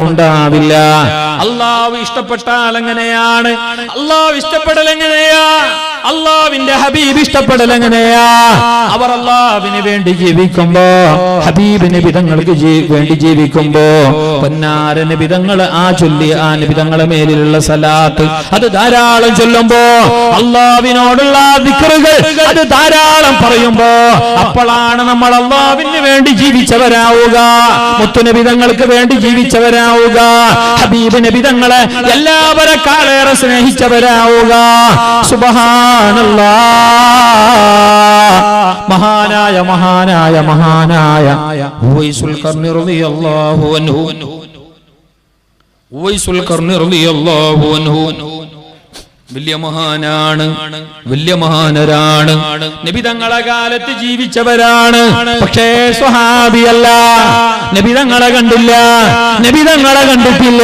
ഉണ്ടാവില്ല. അള്ളാഹു ഇഷ്ടപ്പെട്ടാൽ എങ്ങനെയാണ്? അള്ളാഹു ഇഷ്ടപ്പെടൽ എങ്ങനെയാ? അള്ളാഹുവിന്റെ ഹബീബ് ഇഷ്ടപ്പെടൽ എങ്ങനെയാ? അവർ അള്ളാഹുവിന് വേണ്ടി ജീവിക്കുമ്പോ, ഹബീബ് നബി തങ്ങൾക്ക് വേണ്ടി ജീവിക്കുമ്പോ, പൊന്നാര നബി തങ്ങൾ ആ ചൊല്ലി ആ നബി തങ്ങളെ മേലിലുള്ള സലാത്ത് അത് ധാരാളം ചൊല്ലുമ്പോ, അള്ളാഹുവിനോടുള്ള ദിക്റുകൾ അത് ധാരാളം പറയുമ്പോ, അപ്പോഴാണ് നമ്മൾ അള്ളാഹുവിന് വേണ്ടി ജീവിച്ചവരാവുക, മുത്തുനബി തങ്ങൾക്ക് വേണ്ടി ജീവിച്ചവരാവുക, ഹബീബ് നബി തങ്ങളെ എല്ലാവരെക്കാളേറെ സ്നേഹിച്ചവരാവുക. സുബ്ഹാനല്ലാഹ്. മഹാനായ മഹാനായ മഹാനായ ഉവൈസുൽ ഖർനി റളിയല്ലാഹു അൻഹു, ഉവൈസുൽ ഖർനി റളിയല്ലാഹു അൻഹു വലിയ മഹാനാണ്, വലിയ മഹാനരാണ്, നബി തങ്ങളെ കാലത്ത് ജീവിച്ചവരാണ്. പക്ഷേ സ്വഹാബിയല്ല. നബി തങ്ങളെ കണ്ടില്ല, നബി തങ്ങളെ കണ്ടിട്ടില്ല,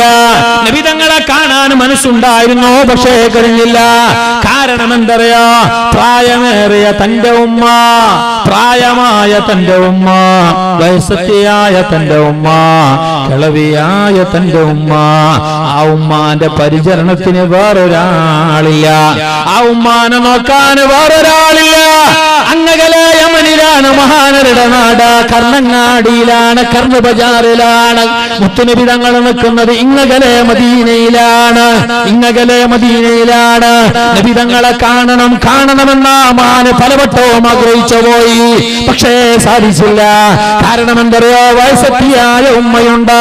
നബി തങ്ങളെ കാണാൻ മനസ്സുണ്ടായിരുന്നു, പക്ഷേ കഴിഞ്ഞില്ല. കാരണം എന്തറിയോ? പ്രായമേറിയ തന്റെ ഉമ്മ, പ്രായമായ തന്റെ ഉമ്മ, വയസ്സത്തിയായ തന്റെ ഉമ്മ, കിളവിയായ തന്റെ ഉമ്മ, ആ ഉമ്മാന്റെ പരിചരണത്തിന് വേറൊരാളില്ല, ആ ഉമ്മാനെ നോക്കാൻ വേറൊരാളില്ല. അങ്ങകലെ യമനിലാണ് മഹാനരുടെ നാട്, കർണങ്ങാടിയിലാണ്, കർണ ബജാറിലാണ് മുത്തുനബി തങ്ങൾ നിൽക്കുന്നത്. ഇങ്ങകലെ മദീനയിലാണ്, ഇങ്ങകലെ മദീനയിലാണ്. നബി തങ്ങളെ കാണണം കാണണമെന്ന മാന് പലവട്ടവും ആഗ്രഹിച്ചു പോയി, പക്ഷേ സാധിച്ചില്ല. കാരണം എന്തറിയോ? വയസ്സത്തിയായ ഉമ്മയുണ്ട്.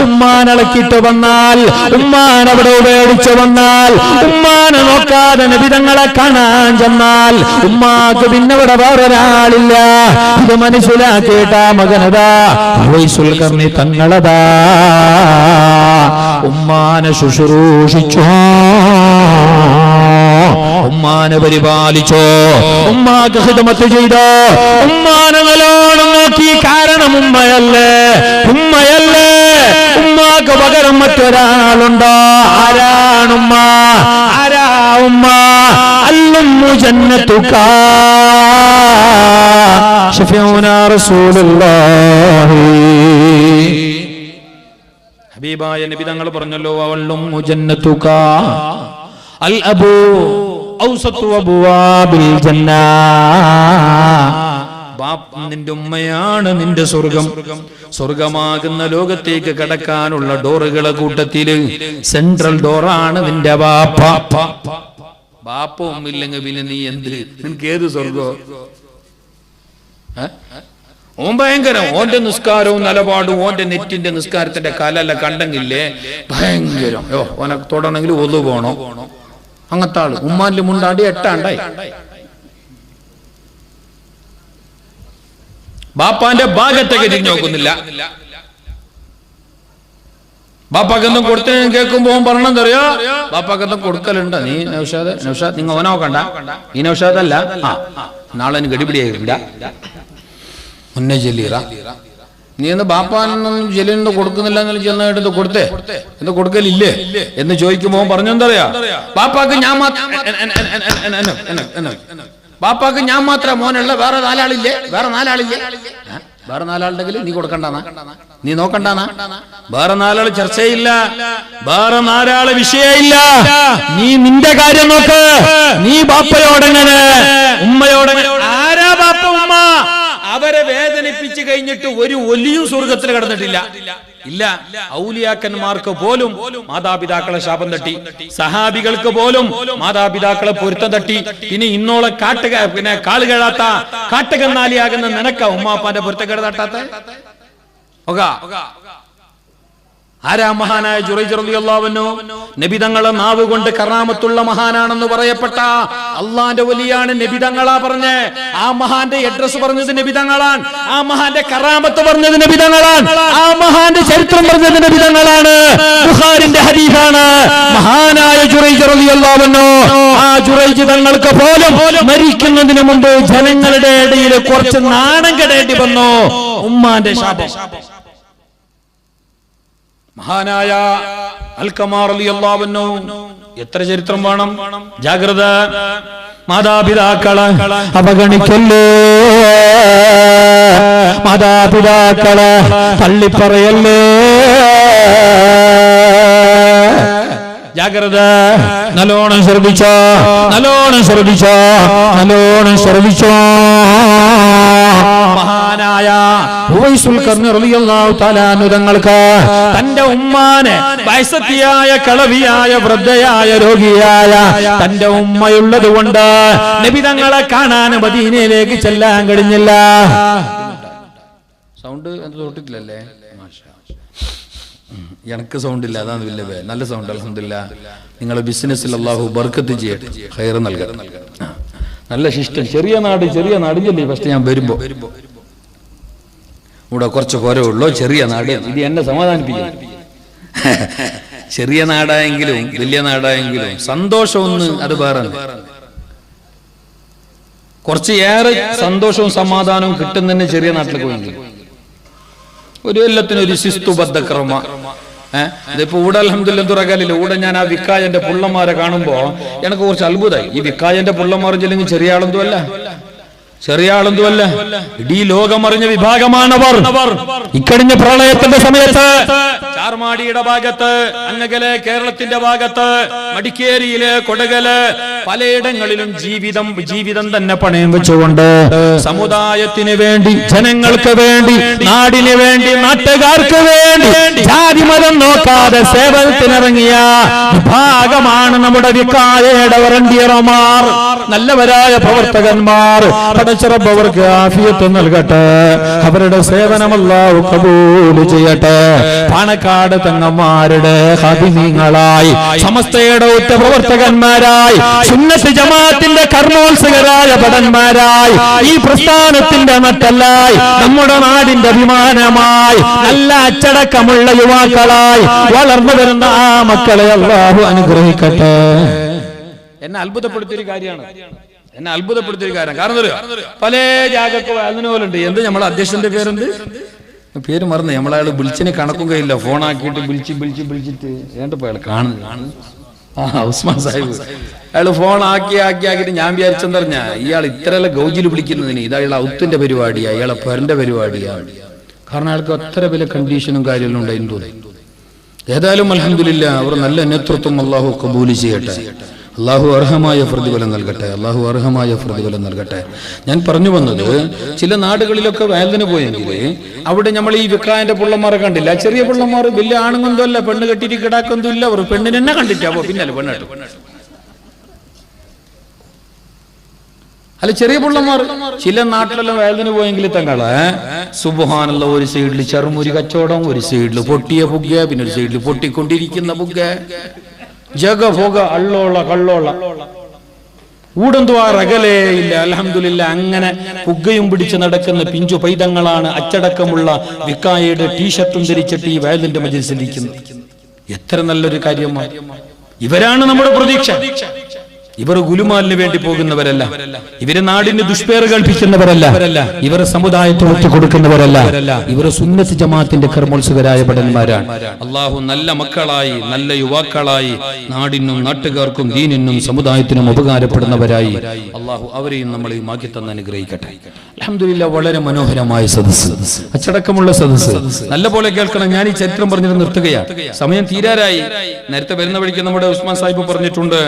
ഉമ്മാനളക്കിട്ട് വന്നാൽ, ഉമ്മാനവിടെ ഉപേക്ഷിച്ചു വന്നാൽ, ഉമ്മാനെ നോക്കാതെ നബി തങ്ങളെ കാണാൻ ചെന്നാൽ ഉമ്മാക്ക് പിന്നെ ഇവിടെ വേറൊരാളില്ല. ഇത് മനസ്സിലാക്കിയിട്ട മകനതാ ഉവൈസുൽ ഖർനി തങ്ങളതാ ഉമ്മാനെ ശുശ്രൂഷിച്ചോ, ഉമ്മാനെ പരിപാലിച്ചോ, ഉമ്മാക്ക് ഖിദ്മത്ത് ചെയ്തോ, ഉമ്മാനെ നല്ലോണം നോക്കി. കാരണം ഉമ്മയല്ലേ, ഉമ്മയല്ലേ, ഉമ്മാക്ക് പകരം മറ്റൊരാളുണ്ടോ? ആരാണുമ്മ? ആരാ ഉമ്മ? അല്ലുമ്മു ജന്നത്തുക ശഫീഉനാ റസൂലുള്ളാഹി. ഹബീബായ നബി തങ്ങൾ പറഞ്ഞല്ലോ, അവളുമ്മു ജന്നത്തുക അൽ അബൂ ഔസതു അബ്വാബിൽ ജന്ന. നിന്റെ ഉമ്മയാണ് നിന്റെ സ്വർഗം. സ്വർഗമാകുന്ന ലോകത്തേക്ക് കടക്കാനുള്ള ഡോറുകളെ കൂട്ടത്തില് സെൻട്രൽ ഡോറാണ് നിന്റെ ബാപ്പ. ബാപ്പ ഉമ്മില്ലെങ്കിൽ പിന്നെ നീ എന്ത്? നിനക്ക് ഏത് സ്വർഗോ? ഓൻ ഭയങ്കരം. ഓന്റെ നിസ്കാരവും നിലപാടും, ഓന്റെ നെറ്റിന്റെ നിസ്കാരത്തിന്റെ കലല്ല കണ്ടെങ്കിലേ ഭയങ്കരം. ഓനെ തൊടണമെങ്കിൽ ഒതു പോണോ? അങ്ങനത്തെ ആള്. ഉമ്മാന്റെ മുണ്ടാടി എട്ടാണ്ടായി. ബാപ്പാന്റെ ഭാഗത്തേക്ക് തിരിഞ്ഞു നോക്കുന്നില്ല. ബാപ്പാക്കെന്തും കൊടുത്തതിന് കേൾക്കുമ്പോ പറഞ്ഞെന്തറിയോ? ബാപ്പാക്കെന്തും കൊടുക്കലുണ്ട്. നീ നൗഷാദ്, നൗഷാദ് നിങ്ങൾ ഓനോക്കണ്ട, ഈ നൗഷാദ് അല്ല, നാളെ ഗടിപിടിയായില്ല മുന്നേ ജലീറ. നീ എന്ന് ബാപ്പാനൊന്നും ജലീലിന് കൊടുക്കുന്നില്ല എന്ന് ചെന്നിട്ട് കൊടുത്തേ, എന്ത് കൊടുക്കലില്ലേ എന്ന് ചോദിക്കുമ്പോ പറഞ്ഞെന്തറിയാ? ബാപ്പാക്ക് ഞാൻ ബാപ്പാക്ക് ഞാൻ മാത്രമേ മോനുള്ള, വേറെ നാലാളില്ലേ? വേറെ നാലാളില്ലേ? വേറെ നാലാളുണ്ടെങ്കിൽ നീ കൊടുക്കണ്ടാന്നാ, നീ നോക്കണ്ടാന്നാ? വേറെ നാലാള് ചർച്ചയില്ല, വേറെ നാലാള് വിഷയമില്ല. നീ നിന്റെ കാര്യം നോക്ക്. നീ ബാപ്പയോടെങ്ങനെ, ഉമ്മയോടെങ്ങനെ? ആരാ ബാപ്പ ഉമ്മ? അവരെ വേദനിപ്പിച്ചു കഴിഞ്ഞിട്ട് ഒരു ഒലിയും സ്വർഗത്തിൽ കടന്നിട്ടില്ല. ഇല്ല. ഔലിയാക്കന്മാർക്ക് പോലും മാതാപിതാക്കളെ ശാപം തട്ടി, സഹാബികൾക്ക് പോലും മാതാപിതാക്കളെ പൊരുത്തം തട്ടി. ഇനി ഇന്നോളെ പിന്നെ കാളുകേഴാത്ത കാട്ടുകന്നാലിയാകുന്ന നിനക്ക ഉമ്മാപ്പാന്റെ പൊരുത്തക്കേട് തട്ടാത്ത? ആരാ മഹാനായ ജുറൈജ് റളിയല്ലാഹു അൻഹു? നബി തങ്ങളെ നാവ് കൊണ്ട് കറാമത്തുള്ള മഹാനാണെന്ന് പറയപ്പെട്ട അള്ളാന്റെ വലിയാണ് നബി തങ്ങളാ പറഞ്ഞേ. ആ മഹാന്റെ അഡ്രസ് പറഞ്ഞത് നബി തങ്ങളാണ്, ആ മഹാന്റെ കറാമത്ത് പറഞ്ഞത് നബി തങ്ങളാണ്, ആ മഹാന്റെ ചരിത്രം പറഞ്ഞത് നബി തങ്ങളാണ്. ബുഖാരിന്റെ ഹദീസാണ്. മഹാനായ ജുറൈജ് റളിയല്ലാഹു അൻഹു, ആ ജുറൈജ് തങ്ങൾക്ക് പോലും മരിക്കുന്നതിന് മുമ്പ് ജനങ്ങളുടെ ഇടയിൽ കുറച്ച് നാണം കെടേണ്ടി വന്നു. ഉമ്മാന്റെ ശാപം. മഹാനായ അൽഖമാ റളിയല്ലാഹു അൻഹു, എത്ര ചരിത്രം വേണം? ജാഗ്രത. മാതാപിതാക്കളെ അവഗണിക്കല്ലേ, മാതാപിതാക്കളെ തള്ളിപ്പറയല്ലേ. ജാഗ്രത, നല്ലോണം ശ്രദ്ധിച്ചോ, നല്ലോണം ശ്രദ്ധിച്ചോ, നല്ലോണം ശ്രദ്ധിച്ചോ. മഹാനായ ഉവൈസുൽ ഖർനി റളിയല്ലാഹു തആല അൻഹു തങ്ങൾക്ക് തന്റെ ഉമ്മാനെ വയസ്സത്തിയായ കളവിയായ വൃദ്ധയായ രോഗിയായ തന്റെ ഉമ്മയുള്ളത് കൊണ്ട് നബി തങ്ങളെ കാണാൻ മദീനയിലേക്ക് ചെല്ലാൻ കഴിഞ്ഞില്ല. സൗണ്ട് തൊട്ടിട്ടില്ലല്ലേ? എനിക്ക് സൗണ്ട് ഇല്ല, അതാണ് വലിയ നല്ല സൗണ്ട്. അൽഹംദുലില്ലാഹ്. നിങ്ങളുടെ ബിസിനസ്സിൽ അല്ലാഹു ബർക്കത്ത് ചെയ്യട്ടെ, ഖൈർ നൽകട്ടെ. നല്ല ശിഷ്ടം. ചെറിയ നാട് ചെല്ലേ. ഫസ്റ്റ് ഞാൻ വരുമ്പോ ഇവിടെ കുറച്ച് കുറവുള്ളൂ. ചെറിയ നാട്, ഇത് എന്നെ സമാധാനിപ്പിക്കും. ചെറിയ നാടായെങ്കിലും വലിയ നാടായെങ്കിലും സന്തോഷമൊന്ന് അത് വേറെ. കുറച്ച് ഏറെ സന്തോഷവും സമാധാനവും കിട്ടുന്നതന്നെ ചെറിയ നാട്ടിലേക്ക് പോയെങ്കിൽ. ഒരു എല്ലാത്തിനും ഒരു ശിസ്തുബദ്ധ ക്രമ. ഇതിപ്പോ ഇവിടെ അൽഹംദുലില്ലാഹ് തുറക്കാലില്ല. ഇവിടെ ഞാൻ ആ വിക്കായന്റെ പുള്ളന്മാരെ കാണുമ്പോ എനിക്ക് കുറച്ച് അത്ഭുതമായി. ഈ വിക്കായന്റെ പുള്ളന്മാർ ചെല്ലെങ്കിൽ ചെറിയ ആളൊന്നുമല്ല, ചെറിയ ആളൊന്നുമല്ല. ഇടീ ലോകമറിഞ്ഞ വിഭാഗമാണവർ. ഇക്കഴിഞ്ഞ പ്രളയത്തിന്റെ സമയത്ത് ചാർമാടിയുടെ ഭാഗത്ത്, അങ്ങകലെ കേരളത്തിന്റെ ഭാഗത്ത്, മടിക്കേരിയിലെ കൊടകല്, പലയിടങ്ങളിലും ജീവിതം തന്നെ പണയം വെച്ചുകൊണ്ട് സമുദായത്തിന് വേണ്ടി, ജനങ്ങൾക്ക് വേണ്ടി, നാടിന് വേണ്ടി, നാട്ടുകാർക്ക് വേണ്ടി ജാതി മതം നോക്കാതെ സേവനത്തിനിറങ്ങിയ വിഭാഗമാണ് നമ്മുടെ വിക്കായയുടെ വറണ്ടിയറമാർ, നല്ലവരായ പ്രവർത്തകന്മാർ. പടച്ചറബ് അവർക്ക് ആഫിയത്ത് നൽകട്ടെ, അവരുടെ സേവനം അല്ലാഹു ഖബൂൽ ചെയ്യട്ടെ. പാണക്കാട് തങ്ങന്മാരുടെ ഖാദിമീങ്ങളായി, സമസ്തയുടെ ഉറ്റ പ്രവർത്തകന്മാരായി, സുന്നത്ത് ജമാഅത്തിന്റെ കർമ്മോത്സുകരായ ഭടന്മാരായി, ഈ പ്രസ്ഥാനത്തിന്റെ നട്ടലായി, നമ്മുടെ നാടിന്റെ അഭിമാനമായി, നല്ല അച്ചടക്കമുള്ള യുവാക്കളായി വളർന്നു വരുന്ന ആ മക്കളെ അല്ലാഹു അനുഗ്രഹിക്കട്ടെ. എന്നെ അത്ഭുതപ്പെടുത്തിയൊരു കാര്യമാണ്. കാരണം പല ജാഗക്ക് അതിനുപോലുണ്ട്. എന്ത് നമ്മളെ അധ്യക്ഷന്റെ പേരെന്ത്? പേര് മറന്നു. നമ്മളയാൾ വിളിച്ചിന് കണക്കും കഴിയില്ല. ഫോണാക്കിയിട്ട് വിളിച്ചിട്ട് ഏണ്ടപ്പോ അയാൾ കാണുന്നു. ഉസ്മാൻ സാഹിബ് അയാൾ ഫോൺ ആക്കിയിട്ട് ഞാൻ വിചാരിച്ചെന്ന് പറഞ്ഞ ഇയാൾ ഇത്രയല്ല ഗൗജിൽ വിളിക്കുന്നതിന് ഇത് അയാൾ ഔത്തിന്റെ പരിപാടിയാ, ഇയാളെ പെരന്റെ പരിപാടിയാണ്. കാരണം അയാൾക്ക് അത്ര വലിയ കണ്ടീഷനും കാര്യങ്ങളും ഉണ്ടായിരുന്നു തോന്നി. ഏതായാലും അൽഹംദുലില്ലാഹ് അവർ നല്ല നേതൃത്വം അല്ലാഹു ഖബൂൽ ചെയ്യട്ടെ. അല്ലാഹു അർഹമായ പ്രതിഫലം നൽകട്ടെ. അല്ലാഹു അർഹമായ പ്രതിഫലം നൽകട്ടെ. ഞാൻ പറഞ്ഞു വന്നത്, ചില നാടുകളിലൊക്കെ വയലിന് പോയെങ്കിൽ അവിടെ നമ്മൾ ഈ വിക്കായന്റെ പുള്ളന്മാരെ കണ്ടില്ല. ചെറിയ പുള്ളന്മാർ വലിയ ആണുങ്ങൊന്നും അല്ല, പെണ്ണ് കെട്ടിട്ട് കിടാക്കൊന്നും ഇല്ല. അവർ പെണ്ണിനെ തന്നെ കണ്ടിട്ടാവോ പിന്നല്ലേ പെണ്ണാട്ട്. അല്ല, ചെറിയ പുള്ളന്മാർ ചില നാട്ടിലെല്ലാം വയലിന് പോയെങ്കിൽ തങ്ങള് സുബ്ഹാനല്ലാഹ്, ഒരു സൈഡിൽ ചെറുമുരി കച്ചവടം, ഒരു സൈഡിൽ പൊട്ടിയ പുക, പിന്നെ ഒരു സൈഡിൽ പൊട്ടിക്കൊണ്ടിരിക്കുന്ന പുക, ജഗ പൊക, അള്ളോള കള്ളോള, ഊടെന്തുവാ റകലേ ഇല്ല. അൽഹംദുലില്ലാഹ്, അങ്ങനെ പുകയും പിടിച്ച് നടക്കുന്ന പിഞ്ചു പൈതങ്ങളാണ് അച്ചടക്കമുള്ള വിക്കായയുടെ ടീഷർട്ടും ധരിച്ചിട്ട് ഈ വയലിന്റെ മജ്‌ലിസിൽ ഇരിക്കുന്നത്. എത്ര നല്ലൊരു കാര്യമാണ്. ഇവരാണ് നമ്മുടെ പ്രതീക്ഷ. ഇവർ ഗുലുമാലിന് വേണ്ടി പോകുന്നവരല്ല, ഇവര് നാടിന് ദുഷ്പേറ് കൽപ്പിക്കുന്നവരല്ല, ഇവർ സമുദായത്തെ ഒറ്റ കൊടുക്കുന്നവരല്ല, ഇവർ സുന്നത്ത് ജമാഅത്തിന്റെ കർമ്മോത്സുകരായ ഭടന്മാരാണ്. അള്ളാഹു നല്ല മക്കളായി, നല്ല യുവാക്കളായി, നാടിനും നാട്ടുകാർക്കും ദീനിനും സമുദായത്തിനും ഉപകാരപ്പെടുന്നവരായി അള്ളാഹു അവരെയും നമ്മളെയും ആക്കി തന്ന് അനുഗ്രഹിക്കട്ടെ. അൽഹംദുലില്ലാഹ്, വളരെ മനോഹരമായ സദസ്സ്, അച്ചടക്കമുള്ള സദസ്സ്. നല്ല പോലെ കേൾക്കണം. ഞാൻ ഈ ചരിത്രം പറഞ്ഞിട്ട് നിർത്തുകയാണ്, സമയം തീരാറായി. നേരത്തെ വരുന്ന വഴിക്ക് നമ്മുടെ ഉസ്മാൻ സാഹിബ് പറഞ്ഞിട്ടുണ്ട്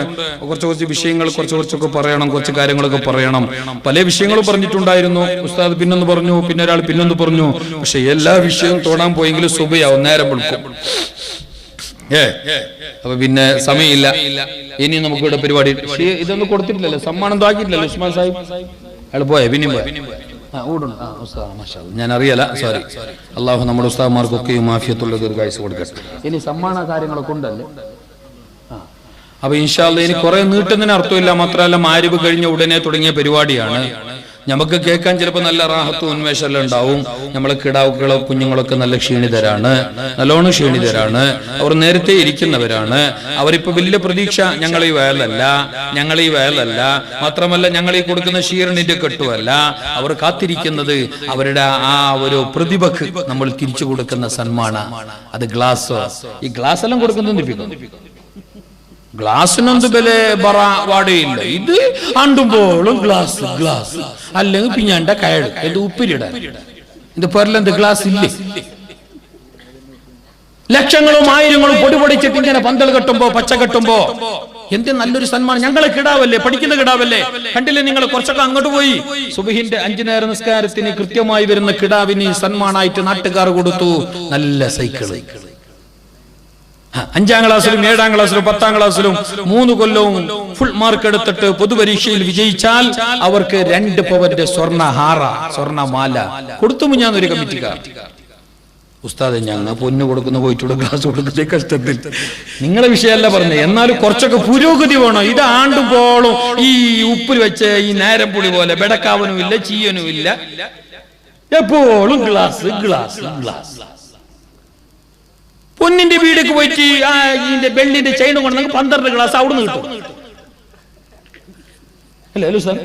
കുറച്ച് വിഷയങ്ങൾ കുറച്ചൊക്കെ പറയണം, കുറച്ച് കാര്യങ്ങളൊക്കെ പറയണം. പല വിഷയങ്ങളും പറഞ്ഞിട്ടുണ്ടായിരുന്നു. ഉസ്താദ് പിന്നൊന്ന് പറഞ്ഞു, പിന്നെ ഒരാൾ പിന്നൊന്ന് പറഞ്ഞു. പക്ഷെ എല്ലാ വിഷയവും തോടാൻ പോയെങ്കിലും സുബയാവും, നേരം വിളിക്കും. അപ്പൊ പിന്നെ സമയമില്ല. ഇനി നമുക്ക് ഇവിടെ പരിപാടി ഇതൊന്നും കൊടുത്തിട്ടില്ലല്ലോ, സമ്മാനം താക്കിയിട്ടില്ലല്ലോ ഉസ്മാൻ സാഹിബ്. അയാൾ പോയേ, പിന്നെയും പോയ ഞാൻ അറിയല, സോറി. അള്ളാഹു നമ്മുടെ ഉസ്താദ്മാർക്കൊക്കെയും ആഫിയത്തുള്ള ദീർഘായുസ്സ് കൊടുക്കട്ടെ. ഇനി സമ്മാന കാര്യങ്ങളൊക്കെ ഉണ്ടല്ലേ. അപ്പൊ ഇൻഷാ അല്ലാഹ് ഇനി കുറെ നീട്ടുന്നതിന് അർത്ഥമില്ല. മാത്രമല്ല, മാരിബ് കഴിഞ്ഞ ഉടനെ തുടങ്ങിയ പരിപാടിയാണ്. നമുക്ക് കേൾക്കാൻ ചിലപ്പോൾ നല്ല റാഹത്തും ഉന്മേഷമെല്ലാം ഉണ്ടാവും. നമ്മളെ കിടാവുകളോ കുഞ്ഞുങ്ങളൊക്കെ നല്ല ക്ഷീണിതരാണ്, നല്ലോണം ക്ഷീണിതരാണ്. അവർ നേരത്തെ ഇരിക്കുന്നവരാണ്. അവരിപ്പോ വലിയ പ്രതീക്ഷ ഞങ്ങൾ ഈ വയലല്ല, മാത്രമല്ല ഞങ്ങൾ ഈ കൊടുക്കുന്ന ഷീറിനിന്റെ കെട്ടുമല്ല. അവർ കാത്തിരിക്കുന്നത് അവരുടെ ആ ഒരു പ്രതിഭക്ക് നമ്മൾ തിരിച്ചു കൊടുക്കുന്ന സന്മാനം. അത് ഗ്ലാസ്, ഈ ഗ്ലാസ് എല്ലാം കൊടുക്കുന്നത് ഗ്ലാസിനൊന്നും വില വാടയില്ല. ഇത് അണ്ടുമ്പോളും ഗ്ലാസ് അല്ലെങ്കിൽ പിഞ്ഞാണ്ട കയട് എന്ത് ഉപ്പിലിടാൻ. ഇത് പേരിലെന്ത് ഗ്ലാസ് ഇല്ലേ? ലക്ഷങ്ങളും ആയിരങ്ങളും പൊടിപൊടിച്ചിട്ട് ഇങ്ങനെ പന്തൽ കെട്ടുമ്പോ പച്ച കെട്ടുമ്പോ എന്ത് നല്ലൊരു സന്മാനം. ഞങ്ങളെ കിടാവല്ലേ, പഠിക്കുന്ന കിടാവല്ലേ. കണ്ടില്ലേ നിങ്ങൾ, കുറച്ചൊക്കെ അങ്ങോട്ട് പോയി സുബഹിന്റെ 5 നേര നിസ്കാരത്തിന് കൃത്യമായി വരുന്ന കിടാവിന് സന്മാനായിട്ട് നാട്ടുകാർ കൊടുത്തു നല്ല സൈക്കിള്. 5ാം ക്ലാസ്സിലും 7ാം ക്ലാസ്സിലും 10ാം ക്ലാസ്സിലും 3 കൊല്ലവും ഫുൾ മാർക്ക് എടുത്തിട്ട് പൊതുപരീക്ഷയിൽ വിജയിച്ചാൽ അവർക്ക് 2 പവന്റെ സ്വർണ്ണഹാര, സ്വർണ്ണമാല കൊടുത്തു. ഞാനൊരു കമ്മിറ്റിക്കാർ, ഉസ്താദെ ഞങ്ങൾ പൊന്നു കൊടുക്കുന്ന പോയിട്ടുള്ള ക്ലാസ് കൊടുക്കുന്ന കഷ്ടത്തിൽ നിങ്ങളെ വിഷയമല്ല പറഞ്ഞത്, എന്നാലും കുറച്ചൊക്കെ പുരോഗതി വേണം. ഇത് ആണ്ടുപോളും ഈ ഉപ്പിൽ വെച്ച് ഈ നേരം പുളി പോലെ ബെടക്കാവനും ഇല്ല, ചീയനും ഇല്ല, എപ്പോഴും ഗ്ലാസ് ഗ്ലാസ് ഗ്ലാസ്. പൊന്നിന്റെ വീടേക്ക് പോയിട്ട് ഇതിന്റെ ബെല്ലിന്റെ ചെയിൻ കൊണ്ട് 12 ഗ്ലാസ് അവിടുന്ന് കിട്ടും. അല്ലേ സാർ?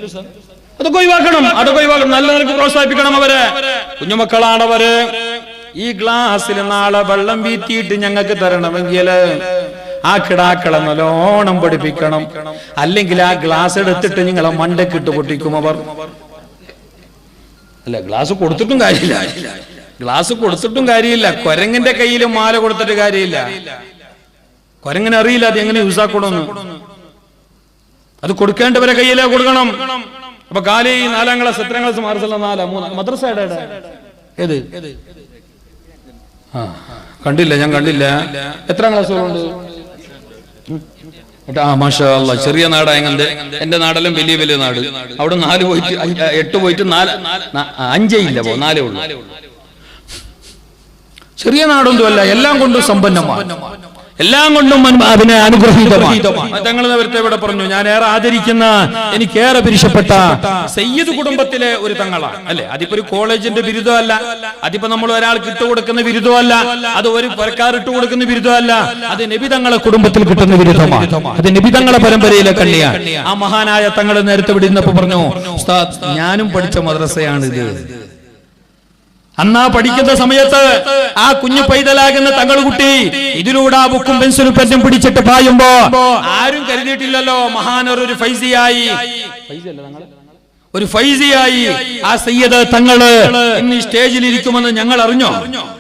അതൊക്കെ ഒഴിവാക്കണം, അതൊക്കെ ഒഴിവാക്കണം. നല്ല നിലക്ക് പ്രോത്സാഹിപ്പിക്കണം അവരെ. കുഞ്ഞുമക്കളാണവര്. ഈ ഗ്ലാസ്സിൽ നാളെ വെള്ളം വീത്തിയിട്ട് ഞങ്ങൾക്ക് തരണമെങ്കിൽ ആ കിടാക്കളെ നല്ലോണം പഠിപ്പിക്കണം. അല്ലെങ്കിൽ ആ ഗ്ലാസ് എടുത്തിട്ട് നിങ്ങളെ മണ്ടക്കിട്ട് പൊട്ടിക്കും അവർ. അല്ല, ഗ്ലാസ് കൊടുത്തിട്ടും കാര്യമില്ല, ഗ്ലാസ് കൊടുത്തിട്ടും കാര്യമില്ല. കൊരങ്ങന്റെ കയ്യിൽ മാല കൊടുത്തിട്ട് കാര്യമില്ല. കൊരങ്ങനെ അറിയില്ല അത് എങ്ങനെ യൂസ് ആക്കണമെന്ന്. അത് കൊടുക്കേണ്ടവരെ കയ്യിലേ കൊടുക്കണം. അപ്പൊ കാലി 4ാം ക്ലാസ് 8ാം ക്ലാസ് മാർച്ചല്ല 4 3 മദ്രസ ഏത് കണ്ടില്ല, ഞാൻ കണ്ടില്ല. എത്രാം ക്ലാസ്സുകളുണ്ട്? മാഷാ അല്ലാഹ്, ചെറിയ നാടായങ്ങന്റെ. എന്റെ നാടെല്ലാം വലിയ വലിയ നാട്. അവിടെ 4 പോയിട്ട് 8 പോയിട്ട് 5 ഇല്ല, 4 ഉള്ളു. ചെറിയ നാടൊന്നും അല്ല, എല്ലാം കൊണ്ടും സമ്പന്നമാണ്, എല്ലാം കൊണ്ടും അതിനെ അനുഗ്രഹീതമാണ്. തങ്ങൾ നേരത്തെ ഇവിടെ പറഞ്ഞു, ഞാൻ ഏറെ ആദരിക്കുന്ന, എനിക്കേറെ പിരിശപ്പെട്ട സയ്യിദ് കുടുംബത്തിലെ ഒരു തങ്ങളാണ്. അല്ലെ, അതിപ്പോ ഒരു കോളേജിന്റെ ബിരുദമല്ല, അതിപ്പോ നമ്മൾ ഒരാൾക്ക് ഇട്ടുകൊടുക്കുന്ന ബിരുദമല്ല, അത് ഒരു പുരക്കാർ ഇട്ടുകൊടുക്കുന്ന ബിരുദമല്ല, അത് നബി തങ്ങളെ കുടുംബത്തിൽ കിട്ടുന്ന ബിരുദമാണ്. അത് നബി തങ്ങളെ പരമ്പരയിലെ കണ്ണിയാണ്. ആ മഹാനായ തങ്ങൾ നേരത്തെ ഇവിടെ ഇരുന്നപ്പോ പറഞ്ഞു, ഉസ്താദ് ഞാനും പഠിച്ച മദ്രസയാണിത്. അന്നാ പഠിക്കുന്ന സമയത്ത് ആ കുഞ്ഞു പൈതലാകുന്ന തങ്ങളുകുട്ടി ഇതിലൂടെ ആ ബുക്കും പെൻസിലും പെന്നും പിടിച്ചിട്ട് പായുമ്പോ ആരും കരുതിയിട്ടില്ലല്ലോ മഹാനൊരു ഫൈസിയായി, ഒരു ഫൈസിയായി ആ സയ്യിദ് തങ്ങള് ഇന്ന് സ്റ്റേജിൽ ഇരിക്കുമെന്ന് ഞങ്ങൾ അറിഞ്ഞോ?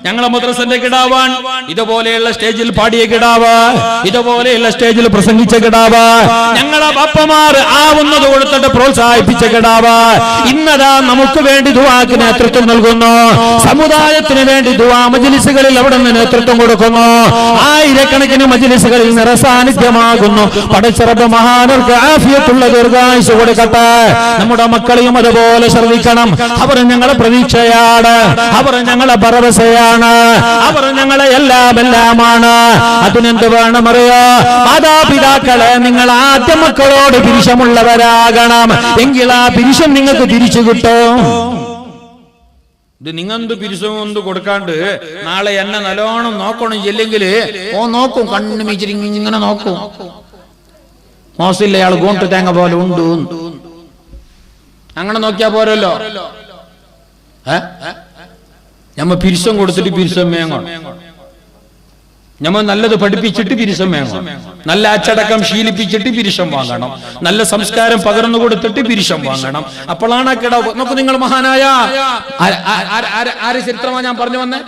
ഞങ്ങളെ മദ്രസന്റെ കിടാവാൻ, ഇതുപോലെയുള്ള സ്റ്റേജിൽ പാടിയ കിടാവ്, ഇതുപോലെയുള്ള സ്റ്റേജിൽ പ്രസംഗിച്ച കിടാവ്, ഞങ്ങളെ ബാപ്പമാർ ആവുന്നത് കൊടുത്തിട്ട് പ്രോത്സാഹിപ്പിച്ച കിടാവ് ഇന്നതാ നമുക്ക് വേണ്ടി ദുആക്ക് നേതൃത്വം നൽകുന്നു. സമുദായത്തിന് വേണ്ടി ദുആ മജ്ലിസുകളിൽ അവിടെ നിന്ന് നേതൃത്വം കൊടുക്കുന്നു. ആയിരക്കണക്കിന് മജ്ലിസുകളിൽ നിറസാന്നിധ്യമാകുന്നു. പടച്ചറബ് മഹാനർക്ക് ആഫിയത്തുള്ള ദീർഘായുസ്സ് കൊടുക്കട്ടെ. നമ്മുടെ മക്കളെയും അതുപോലെ ശ്രദ്ധിക്കണം. അവർ ഞങ്ങളെ പ്രതീക്ഷയാണ്, അവർ ഞങ്ങളെ ഭരവസയാണ്, അവർ ഞങ്ങളെ എല്ലാമാണ്. അതിനെന്ത് വേണമറിയോ? മാതാപിതാക്കളെ നിങ്ങൾ ആദ്യ മക്കളോട് പിരിശമുള്ളവരാകണം, എങ്കിൽ ആ പിരിശം നിങ്ങൾക്ക് തിരിച്ചു കിട്ടും. ഇത് നിങ്ങന്ത് പിരിശം കൊണ്ട് കൊടുക്കാണ്ട് നാളെ എന്നെ നല്ലോണം നോക്കണം. ഇല്ലെങ്കിൽ നോക്കും, കണ്ണു മീച്ചിരി ഇങ്ങനെ നോക്കും. മോശമില്ല, അയാൾ ഗോണ്ട് തേങ്ങ പോലെ ഉണ്ട്. അങ്ങനെ നോക്കിയാ പോരല്ലോ. ഞമ്മ പിരിശം കൊടുത്തിട്ട് പിരിശം വേങ്ങണം. ഞമ്മ നല്ലത് പഠിപ്പിച്ചിട്ട് പിരിശം വേങ്ങണം. നല്ല അച്ചടക്കം ശീലിപ്പിച്ചിട്ട് പിരിശം വാങ്ങണം. നല്ല സംസ്കാരം പകർന്നു കൊടുത്തിട്ട് പിരിശം വാങ്ങണം. അപ്പോഴാണ് ആ കിട. നോക്കൂ, നിങ്ങൾ മഹാനായ ആര് ചരിത്രമാണ് ഞാൻ പറഞ്ഞു വന്നേ?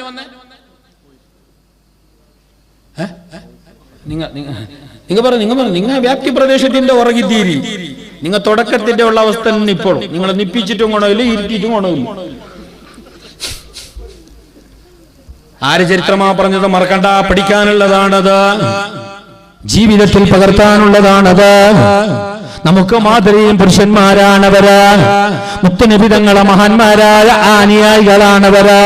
നിങ്ങൾ വ്യാപ്തി പ്രദേശത്തിന്റെ ഉറങ്ങിത്തീരി. നിങ്ങൾ തുടക്കത്തിന്റെ ഉള്ള അവസ്ഥ തന്നെ ഇപ്പോഴും. നിങ്ങളെ നിപ്പിച്ചിട്ടും ഗുണമില്ല, ഇരുത്തിയിട്ടും ഗുണമില്ല. ആര് ചരിത്രമാ പറഞ്ഞത് മറക്കണ്ട. പഠിക്കാനുള്ളതാണത്, ജീവിതത്തിൽ പകർത്താനുള്ളതാണത്. നമുക്ക് മാതൃയും പുരുഷന്മാരാണവര്. മുത്തുനബി തങ്ങളെ മഹാന്മാരായ അനുയായികളാണവര്.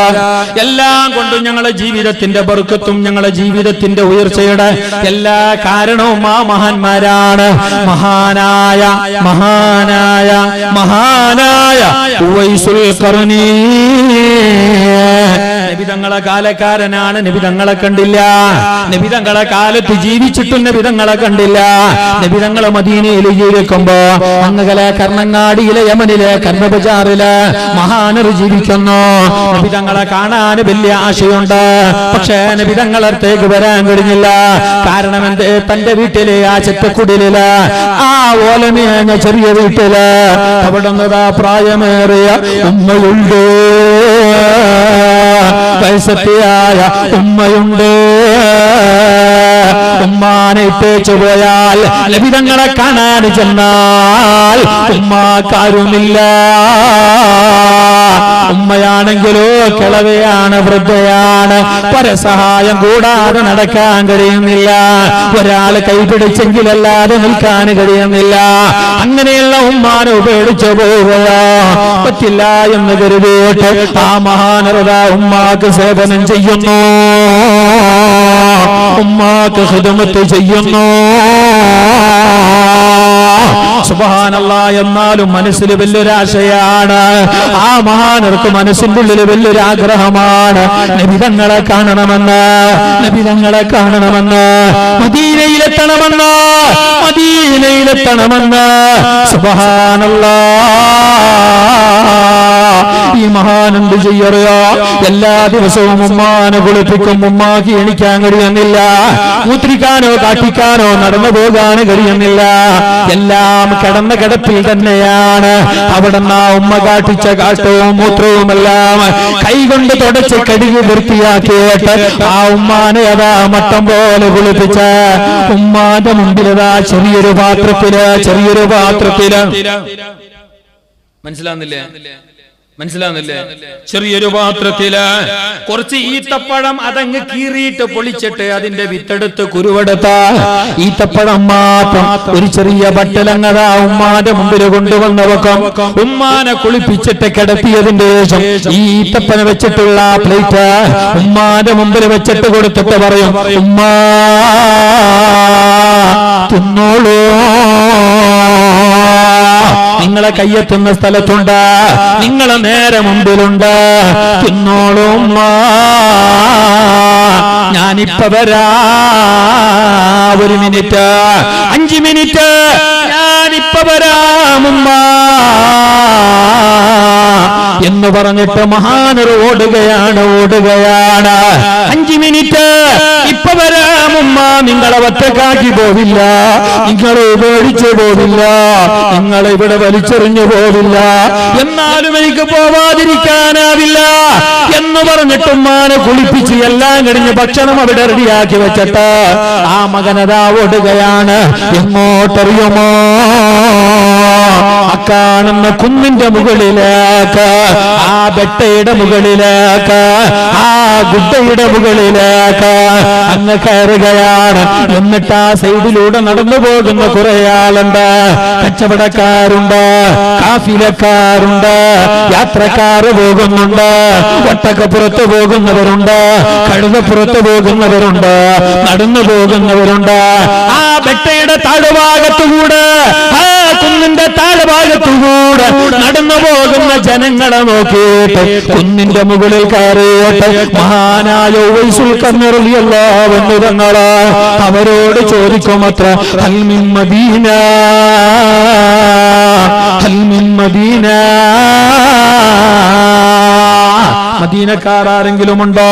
എല്ലാം കൊണ്ടും ഞങ്ങളുടെ ജീവിതത്തിന്റെ ബർക്കത്തും ഞങ്ങളുടെ ജീവിതത്തിന്റെ ഉയർച്ചയുടെ എല്ലാ കാരണവും ആ മഹാന്മാരാണ്. മഹാനായ മഹാനായ മഹാനായ ഉവൈസുൽ ഖർനി നബിതങ്ങളെ കാലക്കാരനാണ്. നബിതങ്ങളെ കണ്ടില്ല, നബിതങ്ങളെ കാലത്ത് ജീവിച്ചിട്ടും നബിതങ്ങളെ കണ്ടില്ല. നബിതങ്ങളെ മദീനയിൽ ജീവിക്കുമ്പോ അങ്ങകലെ കർണങ്ങാടിയിലെ യമനിലെ കർണബജാറില് മഹാനർ ജീവിക്കുന്നു. നബിതങ്ങളെ കാണാൻ വലിയ ആശയുണ്ട്, പക്ഷേ നബിതങ്ങളടുത്തേക്ക് വരാൻ കഴിഞ്ഞില്ല. കാരണം എന്ത്? തന്റെ വീട്ടിലെ ആ ചെറ്റക്കുടിലില്, ആ ഓലമേഞ്ഞ ചെറിയ വീട്ടില് അവിടെ നിന്നതാ പ്രായമേറിയ ഉമ്മയുണ്ട്, വയസ്സത്തിയായ ഉമ്മയുണ്ട്. ഉമ്മാനെ ഇട്ടേച്ചു പോയാൽ നബി തങ്ങളെ കാണാൻ ചെന്നാൽ ഉമ്മാക്കാരുമില്ല. ഉമ്മയാണെങ്കിലോ കിളവയാണ്, വൃദ്ധയാണ്, പരസഹായം കൂടാതെ നടക്കാൻ കഴിയുന്നില്ല. ഒരാൾ കൈപിടിച്ചെങ്കിലല്ലാതെ നിൽക്കാൻ കഴിയുന്നില്ല. അങ്ങനെയുള്ള ഉമ്മാനെ ഉപേക്ഷിച്ചു പോവുക പറ്റില്ല എന്ന് കരുതിയിട്ട് ആ മഹാനറുത ഉമ്മാക്ക് സേവനം ചെയ്യുന്നു, ഉമ്മാക്ക് ഖിദ്മത്ത് ചെയ്യുന്നു. സുബ്ഹാനല്ലാഹ്. എന്നാലും മനസ്സിൽ വലിയൊരാശയാണ്. ആ മഹാനർക്ക് മനസ്സിന്റെ ഉള്ളിൽ വലിയൊരാഗ്രഹമാണ്, നബിതങ്ങളെ കാണണമെന്ന്, നബിതങ്ങളെ കാണണമെന്ന്, മദീനയിലെത്തണമെന്ന്, മദീനയിലെത്തണമെന്ന്. സുബ്ഹാനല്ലാഹ്. ഈ മഹാൻ എന്ത് ചെയ്യറിയോ? എല്ലാ ദിവസവും ഉമ്മാനെ കുളിപ്പിക്കും. ഉമ്മാക്ക് എണിക്കാൻ കഴിയുന്നില്ല, മൂത്രിക്കാനോ കാട്ടിക്കാനോ നടന്നു പോകാൻ കഴിയുന്നില്ല. എല്ലാം കിടന്ന കിടപ്പിൽ തന്നെയാണ്. അവിടെ നിന്ന് ഉമ്മ കാട്ടിച്ച കാട്ടവും മൂത്രവുമെല്ലാം കൈകൊണ്ട് തുടച്ച് കഴുകി വൃത്തിയാക്കിയിട്ട് ആ ഉമ്മാനെ അതാ മട്ടം പോലെ കുളിപ്പിച്ച ഉമ്മാന്റെ മുമ്പിലതാ ചെറിയൊരു പാത്രത്തില് മനസ്സിലാവുന്നില്ലേ? മനസ്സിലാവുന്നില്ലേ? ചെറിയൊരു പാത്രത്തില് കുറച്ച് ഈത്തപ്പഴം അതങ്ങ് കീറിയിട്ട് പൊളിച്ചിട്ട് അതിന്റെ വിത്തെടുത്ത് കുരുവെടുത്ത ഈത്തപ്പഴം മാത്രം ഒരു ചെറിയ ബട്ടലങ്ങതാ ഉമ്മാന്റെ മുമ്പിൽ കൊണ്ടുവന്ന് വെക്കും. ഉമ്മാനെ കുളിപ്പിച്ചിട്ട് കിടത്തിയതിന്റെ ശേഷം ഈ ഈത്തപ്പന വെച്ചിട്ടുള്ള പ്ലേറ്റ് ഉമ്മാന്റെ മുമ്പിൽ വെച്ചിട്ട് കൊടുത്തിട്ട് പറയും, ഉമ്മാ തിന്നോളൂ, നിങ്ങളെ കയ്യെത്തുന്ന സ്ഥലത്തുണ്ട്, നിങ്ങളെ നേരെ മുമ്പിലുണ്ട്, തിന്നോളും. ഞാനിപ്പ വരാ, 1 മിനിറ്റ് 5 മിനിറ്റ്, ഞാനിപ്പ വരാമുമ്മ എന്ന് പറഞ്ഞിട്ട് മഹാനർ ഓടുകയാണ്. 5 മിനിറ്റ്, ഇപ്പൊ വരാമുമ്മ, നിങ്ങളെ ഒറ്റക്കാക്കി പോവില്ല, നിങ്ങളെ ഉപേക്ഷിച്ചു പോവില്ല, നിങ്ങളെ ഇവിടെ വലിച്ചെറിഞ്ഞു പോവില്ല, എന്നാലും എനിക്ക് പോവാതിരിക്കാനാവില്ല എന്ന് പറഞ്ഞിട്ട് ഉമ്മാനെ കുളിപ്പിച്ച് എല്ലാം കഴിഞ്ഞ് ഭക്ഷണം അവിടെ റെഡിയാക്കി വെച്ചിട്ട് ആ മകനതാ ഓടുകയാണ്. എങ്ങോട്ടറിയുമോ? കാണുന്ന കുന്നിന്റെ മുകളിലേക്ക്, ആ ബെട്ടയുടെ മുകളിലേക്ക്, ആ ഗുഡയുടെ മുകളിലേക്ക് അങ്ങ് കയറുകയാണ്. എന്നിട്ട് ആ സൈഡിലൂടെ നടന്നു പോകുന്ന കുറെ ആളുണ്ട്, കച്ചവടക്കാരുണ്ട്, കാഫിലക്കാരുണ്ട്, യാത്രക്കാര് പോകുന്നുണ്ട്, ഒട്ടകപ്പുറത്ത് പോകുന്നവരുണ്ട്, കഴുതപ്പുറത്ത് പോകുന്നവരുണ്ട്, നടന്നു പോകുന്നവരുണ്ട്. ആ ബെട്ടയുടെ താഴ്ഭാഗത്തുകൂടെ, ആ കുന്നിന്റെ താഴ്ഭാഗത്തുകൂടെ നടന്നു പോകുന്ന ജനങ്ങളെ നോക്കിയിട്ട് കുന്നിന്റെ മുകളിൽ കയറിയിട്ട് മഹാനായ ഉവൈസുൽ ഖർനി റളിയല്ലാഹു അൻഹു തങ്ങള് അവരോട് ചോദിക്കുമത്ര, ഹൽ മിൻ മദീന, ഹൽ മിൻ മദീന, മദീനക്കാരെങ്കിലും ഉണ്ടോ?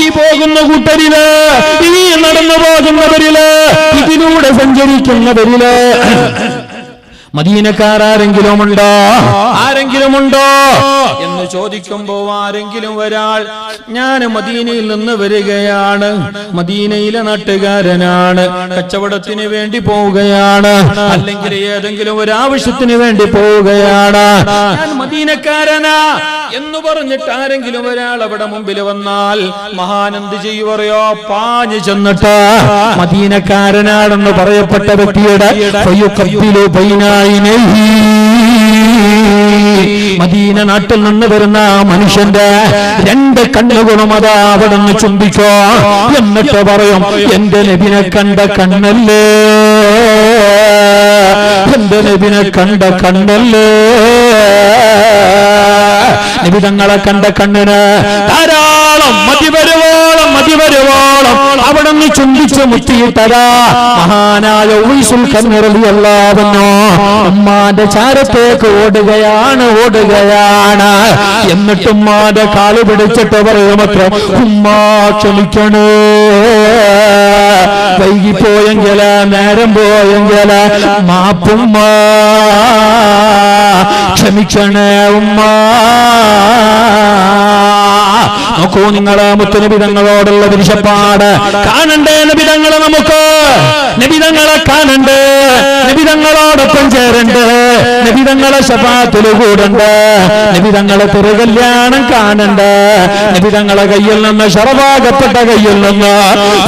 ഈ പോകുന്ന കൂട്ടരില്, ഈ നടന്നു പോകുന്നവരില്, ഇതിലൂടെ സഞ്ചരിക്കുന്നവരില് മദീനക്കാരെങ്കിലും ഉണ്ടോ? ആരെങ്കിലും ഉണ്ടോ എന്ന് ചോദിക്കുമ്പോ ആരെങ്കിലും ഒരാൾ, ഞാൻ മദീനയിൽ നിന്ന് വരികയാണ്, മദീനയിലെ നാട്ടുകാരനാണ്, കച്ചവടത്തിന് വേണ്ടി പോവുകയാണ്, അല്ലെങ്കിൽ ഏതെങ്കിലും ഒരു ആവശ്യത്തിന് വേണ്ടി പോവുകയാണ്, ഞാൻ മദീനക്കാരനാ എന്ന് പറഞ്ഞിട്ട് ആരെങ്കിലും ഒരാൾ അവിടെ മുമ്പിൽ വന്നാൽ മഹാൻ എന്ത് ചെയ്യുവറിയോ? പാഞ്ഞു ചെന്നിട്ട് മദീനക്കാരനാണെന്ന് പറയപ്പെട്ട വ്യക്തിയുടെ മദീന നാട്ടിൽ നിന്ന് വരുന്ന മനുഷ്യന്റെ 2 കണ്ണുകളും അതാ അവിടെ നിന്ന് ചുംബിക്കോ. എന്നിട്ട് പറയും, എന്റെ നബിനെ കണ്ട കണ്ണല്ലേ, എന്റെ നബിനെ കണ്ട കണ്ണല്ലേ. നബി തങ്ങളെ കണ്ട കണ്ണിന് ധാരാളം മതി വരുവോളം അവിടെ നിന്ന് ചുംബിച്ച് മുത്തിയിട്ടതാ മഹാനായ ഉവൈസുൽ ഖർനി റളിയല്ലാഹു അൻഹു ഉമ്മാന്റെ ചാരത്തേക്ക് ഓടുകയാണ്. എന്നിട്ട് ഉമ്മാന്റെ കാല് പിടിച്ചിട്ട് പറയുമത്ര, ഉമ്മാ ക്ഷമിക്കണേ, വൈകിപ്പോയെങ്കില്, നേരം പോയെങ്കില് മാപ്പുമ്മ, ക്ഷമിക്കണേ ഉമ്മ. നോക്കൂ നിങ്ങളെ മുത്തുനബി തങ്ങളോടുള്ള വിരിശപ്പാട് കാണണ്ടേ നബി തങ്ങളെ, നമുക്ക് നബി തങ്ങളെ കാണണ്ടേ, നബി തങ്ങളോടൊപ്പം ചേരണ്ട്, നബി തങ്ങളെ ശഫാഅത്തിൽ കൂടണ്ട്, നബി തങ്ങളെ തിരുകല്യാണം കാണണ്ട്, നബി തങ്ങളെ കയ്യിൽ നിന്ന് ശറവാകപ്പെട്ട കയ്യിൽ നിന്ന്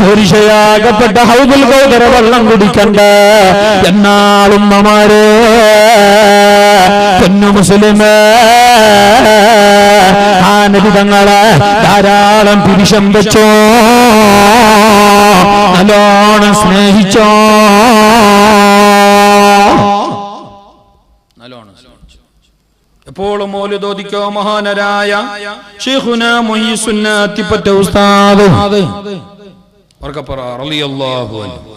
പുരുഷയാകപ്പെട്ട ഹൗദുൽ കൗതറ വെള്ളം കുടിക്കണ്ട. എന്നാളും നമ്മാരെ പൊന്നു മുസ്ലിമേ, ആ നബി തങ്ങളെ ധാരാളം പിരിശം വെച്ചോ, നല്ലോണം സ്നേഹിച്ചോ, എപ്പോഴും മൗലിദ് ഓതിക്കോ. മഹാനരായ ശൈഖുനാ മുഹീസുന്ന അത്തിപ്പറ്റ ഉസ്താദ് റളിയല്ലാഹു അൻഹു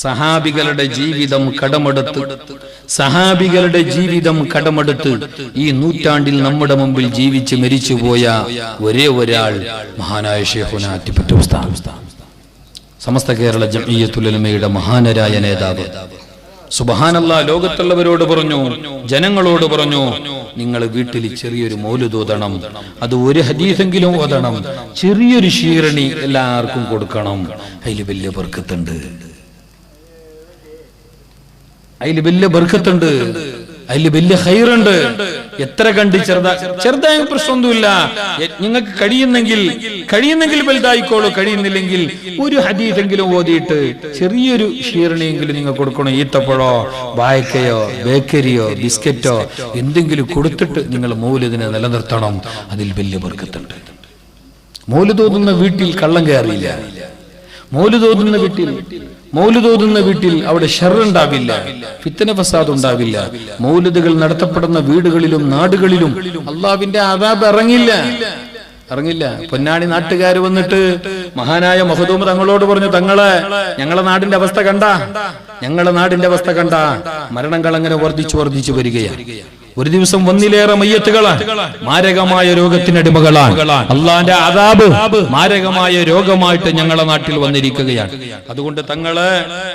സഹാബികളുടെ ജീവിതം കടമെടുത്ത് ഈ നൂറ്റാണ്ടിൽ നമ്മുടെ മുമ്പിൽ ജീവിച്ച് മരിച്ചുപോയ ഒരേ ഒരാൾ മഹാനായ ശൈഖുനാ അത്തിപ്പറ്റ ഉസ്താദ്, സമസ്ത കേരള ജംഇയ്യത്തുൽ ഉലമയുടെ മഹാനരായ നേതാവ്. സുബ്ഹാനല്ലാഹ്, ലോകത്തുള്ളവരോട് പറഞ്ഞു, ജനങ്ങളോട് പറഞ്ഞു, നിങ്ങൾ വീട്ടിൽ ചെറിയൊരു മൗലിദ് ഓതണം, അത് ഒരു ഹദീസെങ്കിലും ഓതണം, ചെറിയൊരു ശീരണി എല്ലാവർക്കും കൊടുക്കണം, അതിൽ വലിയ ബർക്കത്തുണ്ട്, അതിൽ വലിയ ബർക്കത്തുണ്ട്, അതിൽ വലിയ ഖൈറുണ്ട്. എത്ര കണ്ട് ചെറുതായ പ്രശ്നമൊന്നുമില്ല, നിങ്ങൾക്ക് കഴിയുന്നെങ്കിൽ വലുതായിക്കോളൂ, കഴിയുന്നില്ലെങ്കിൽ ഒരു ഹദീസെങ്കിലും ഓതിയിട്ട് ചെറിയൊരു ഷീറണിയെങ്കിലും നിങ്ങൾ കൊടുക്കണം. ഈത്തപ്പഴോ വാഴക്കയോ ബേക്കറിയോ ബിസ്ക്കറ്റോ എന്തെങ്കിലും കൊടുത്തിട്ട് നിങ്ങൾ മൗലിദിനെ നിലനിർത്തണം, അതിൽ വലിയ ബർക്കത്തുണ്ട്. മൗലിദ് ഓതുന്ന വീട്ടിൽ കള്ളം കയറിയില്ല, മൗലിദ് ഓതുന്ന വീട്ടിൽ അവിടെ ഷർറുണ്ടാവില്ല, ഫിത്ന ഫസാദ് ഉണ്ടാവില്ല. മൗലിദുകൾ നടത്തപ്പെടുന്ന വീടുകളിലും നാടുകളിലും അള്ളാഹുവിന്റെ അദാബ് ഇറങ്ങില്ല. പൊന്നാനി നാട്ടുകാർ വന്നിട്ട് മഹാനായ മഖ്ദൂം തങ്ങളോട് പറഞ്ഞു, തങ്ങളെ ഞങ്ങളെ നാടിന്റെ അവസ്ഥ കണ്ട, മരണങ്ങൾ അങ്ങനെ വർദ്ധിച്ചു വരികയാണ്. ഒരു ദിവസം ഒന്നിലേറെ മയ്യത്തുകളാണ്, മാരകമായ രോഗത്തിനടിമകളാണ്. അള്ളാന്റെ അദാബ് മാരകമായ രോഗമായിട്ട് ഞങ്ങളെ നാട്ടിൽ വന്നിരിക്കുകയാണ്. അതുകൊണ്ട് തങ്ങളെ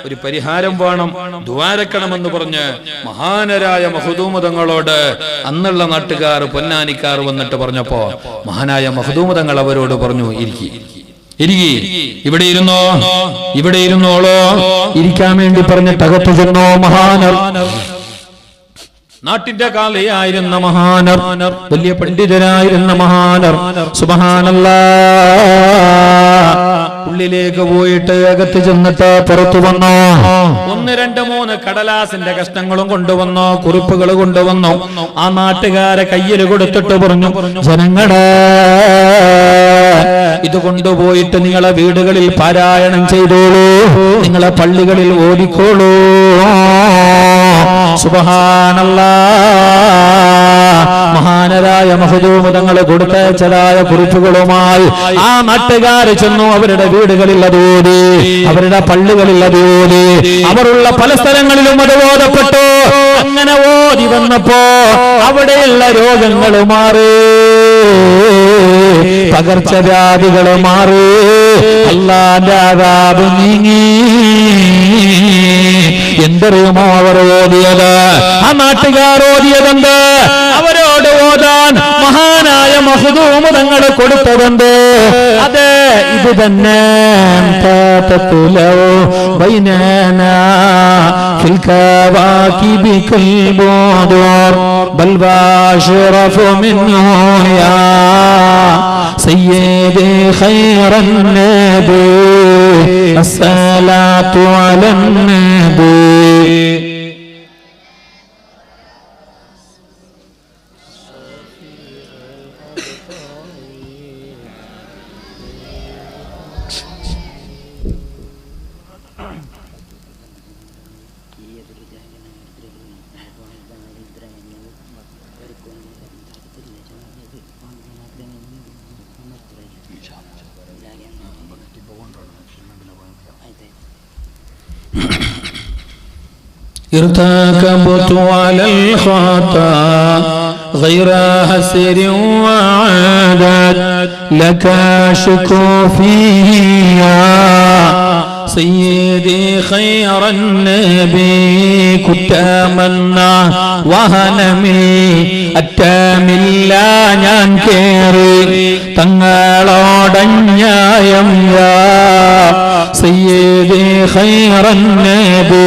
ഒരു പരിഹാരം വേണം, ദ്വാരക്കണമെന്ന് പറഞ്ഞ് മഹാനരായ മഖ്ദൂം തങ്ങളോട് അന്നുള്ള നാട്ടുകാർ പൊന്നാനിക്കാർ വന്നിട്ട് പറഞ്ഞപ്പോ മഹാനായ മഖ്ദൂം തങ്ങൾ അവരോട് പറഞ്ഞു, ഇവിടെ ഇരുന്നോളോ. ഇരിക്കാൻ വേണ്ടി പറഞ്ഞിട്ട് അകത്തു ചെന്നോ മഹാനർ. നാട്ടിന്റെ കാലയായിരുന്ന മഹാനർ, വലിയ പണ്ഡിതരായിരുന്ന മഹാനർ. സുബ്ഹാനല്ലാഹ്, ഉള്ളിലേക്ക് പോയിട്ട് അകത്ത് ചെന്നിട്ട് പുറത്തു വന്നോ. 1, 2, 3 കടലാസിന്റെ കഷ്ണങ്ങളും കൊണ്ടുവന്നോ, കുറിപ്പുകൾ കൊണ്ടുവന്നോ. ആ നാട്ടുകാരെ കയ്യിൽ കൊടുത്തിട്ട് പറഞ്ഞു, ജനങ്ങളെ ഇത് കൊണ്ടുപോയിട്ട് നിങ്ങളെ വീടുകളിൽ പാരായണം ചെയ്തോളൂ, നിങ്ങളെ പള്ളികളിൽ ഓടിക്കോളൂ. സുബ്ഹാനല്ലാഹ്, മഹാനരായ മഖ്ദൂം തങ്ങൾ കൊടുത്തയച്ചതായ കുറിപ്പുകളുമായി ആ നാട്ടുകാര് ചെന്നു. അവരുടെ വീടുകളിൽ അത് ഓതി, അവരുടെ പള്ളികളിൽ അത് ഓതി, അവരുള്ള പല സ്ഥലങ്ങളിലും അത് ഓതപ്പെട്ടു. അങ്ങനെ ഓതി വന്നപ്പോ അവിടെയുള്ള രോഗങ്ങൾ മാറി, പകർച്ചവ്യാധികൾ മാറി, അല്ലാഹുവിന്റെ അദാബ് നീങ്ങി. എന്തറിയുമോ അവർ ഓതിയത്? ആ നാട്ടുകാർ ഓതിയതെന്ത്? അവരോട് ഓതാൻ മഹാനായ മഖ്ദൂം തങ്ങൾ കൊടുത്തതെന്ത്? അതെ, ഇത് തന്നെ. ബൈനനാ ഫിൽ കവാകിബി കൽബുദൂർ ബൽ വാശറഫു മിൻഹു യാ സയ്യിദി ഖൈറൻ നബി അസ്സലാത്തു അലൻ നബി. ارتكبت على الخطا غير هسر وعادت لك شكو فيها സയ്യിദി ഖൈറൻ നബി കുറ്റമന്ന വാഹനമിൽ അറ്റമില്ല ഞാൻ കേറി തങ്ങളോടന്യായം യാ സയ്യിദി ഖൈറൻ നബി